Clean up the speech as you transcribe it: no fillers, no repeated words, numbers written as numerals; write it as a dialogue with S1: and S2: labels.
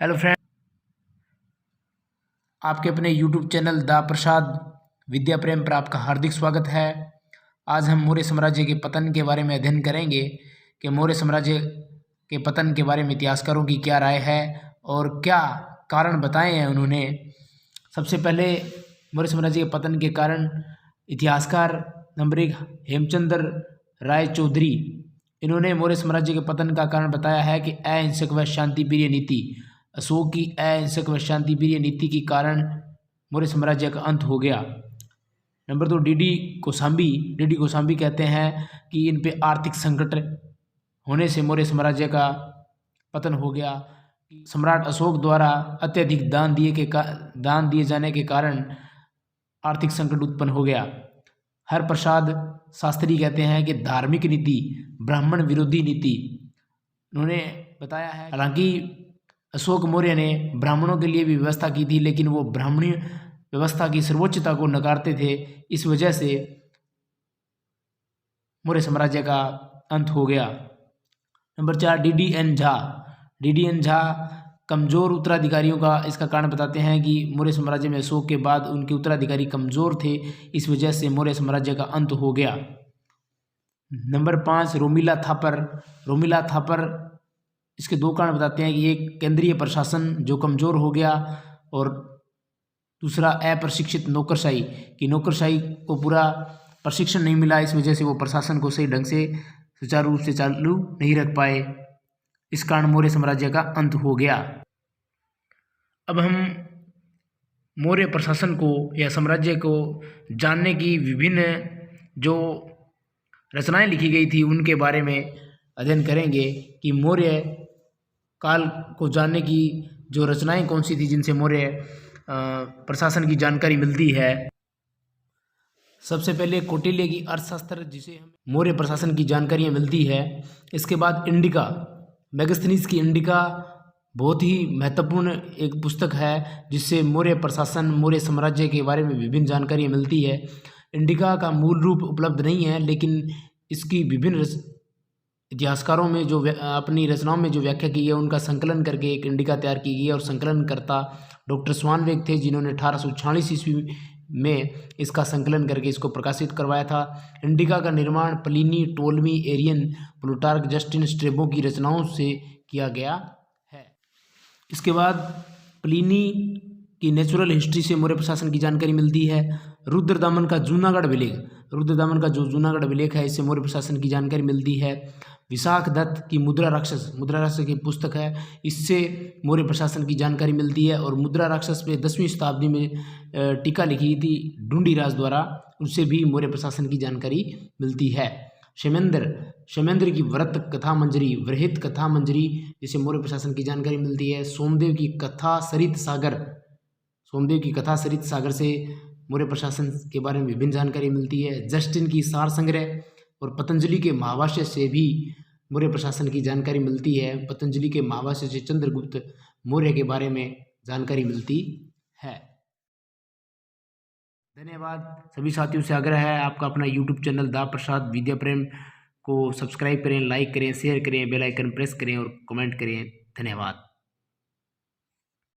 S1: Hello friend, आपके अपने YouTube channel दा प्रसाद विद्या प्रेम पर आपका हार्दिक स्वागत है। आज हम मौर्य साम्राज्य के पतन के बारे में अध्ययन करेंगे कि मौर्य साम्राज्य के पतन के बारे में इतिहासकारों की क्या राय है और क्या कारण बताए हैं उन्होंने। सबसे पहले मौर्य साम्राज्य के पतन के कारण इतिहासकार नंबर 1 हेमचंद्र राय चौधरी, इन्होंने मौर्य साम्राज्य के पतन का कारण बताया है कि अहिंसक व शांतिप्रिय नीति। अशोक की अहिंसक व शांतिप्रिय नीति के कारण मौर्य साम्राज्य का अंत हो गया। नंबर 2 डी डी कोशाम्बी कहते हैं कि इन पे आर्थिक संकट होने से मौर्य साम्राज्य का पतन हो गया। सम्राट अशोक द्वारा अत्यधिक दान दिए जाने के कारण आर्थिक संकट उत्पन्न हो गया। हरप्रसाद शास्त्री कहते हैं कि धार्मिक नीति, ब्राह्मण विरोधी नीति उन्होंने बताया है। हालांकि अशोक मौर्य ने ब्राह्मणों के लिए भी व्यवस्था की थी, लेकिन वो ब्राह्मणी व्यवस्था की सर्वोच्चता को नकारते थे। इस वजह से मौर्य साम्राज्य का अंत हो गया। Number 4 D D N Jha कमजोर उत्तराधिकारियों का इसका कारण बताते हैं कि मौर्य साम्राज्य में अशोक के बाद उनके उत्तराधिकारी कमजोर थे, इस वजह से मौर्य साम्राज्य का अंत हो गया। नंबर 5 रोमिला थापर इसके 2 कारण बताते हैं कि एक केंद्रीय प्रशासन जो कमजोर हो गया और दूसरा अप्रशिक्षित नौकरशाही की नौकरशाही को पूरा प्रशिक्षण नहीं मिला, इस वजह से वो प्रशासन को सही ढंग से सुचारू रूप से चालू नहीं रख पाए। इस कारण मौर्य साम्राज्य का अंत हो गया। अब हम मौर्य प्रशासन को या साम्राज्य को जानने की विभिन्न जो रचनाएं लिखी गई थी उनके बारे में अध्ययन करेंगे कि मौर्य काल को जानने की जो रचनाएं कौन सी थी जिनसे मौर्य प्रशासन की जानकारी मिलती है। सबसे पहले कौटिल्य की अर्थशास्त्र, जिसे हमें मौर्य प्रशासन की जानकारियां मिलती है। इसके बाद इंडिका, मेगास्थनीज की इंडिका बहुत ही महत्वपूर्ण एक पुस्तक है जिससे मौर्य प्रशासन, मौर्य साम्राज्य के बारे में विभिन्न जानकारियाँ मिलती है। इंडिका का मूल रूप उपलब्ध नहीं है, लेकिन इसकी विभिन्न इतिहासकारों में जो अपनी रचनाओं में जो व्याख्या की है उनका संकलन करके एक इंडिका तैयार की गई है और संकलनकर्ता डॉक्टर स्वानवेग थे, जिन्होंने 1846 ईस्वी में इसका संकलन करके इसको प्रकाशित करवाया था। इंडिका का निर्माण Pliny, Ptolemy, Arrian, Plutarch, Justin, Strabo की रचनाओं से किया गया है। इसके बाद प्लिनी की नेचुरल हिस्ट्री से मौर्य प्रशासन की जानकारी मिलती है। रुद्रदामन का जूनागढ़ अभिलेख है, इससे मौर्य प्रशासन की जानकारी मिलती है। विशाख दत्त की मुद्रा राक्षस की पुस्तक है, इससे मौर्य प्रशासन की जानकारी मिलती है। और मुद्रा राक्षस पे 10वीं शताब्दी में टीका लिखी थी ढूंढीराज द्वारा, उससे भी मौर्य प्रशासन की जानकारी मिलती है। क्षेमेंद्र की वृहत कथा मंजरी जिससे मौर्य प्रशासन की जानकारी मिलती है। सोमदेव की कथा सरित सागर से मौर्य प्रशासन के बारे में विभिन्न जानकारी मिलती है। जस्टिन की सार संग्रह और पतंजलि के महाभाष्य से भी मौर्य प्रशासन की जानकारी मिलती है। पतंजलि के महाभाष्य से चंद्रगुप्त मौर्य के बारे में जानकारी मिलती है। धन्यवाद। सभी साथियों से आग्रह है, आपका अपना यूट्यूब चैनल दा प्रसाद विद्या प्रेम को सब्सक्राइब करें, लाइक करें, शेयर करें, बेल आइकन प्रेस करें और कमेंट करें। धन्यवाद।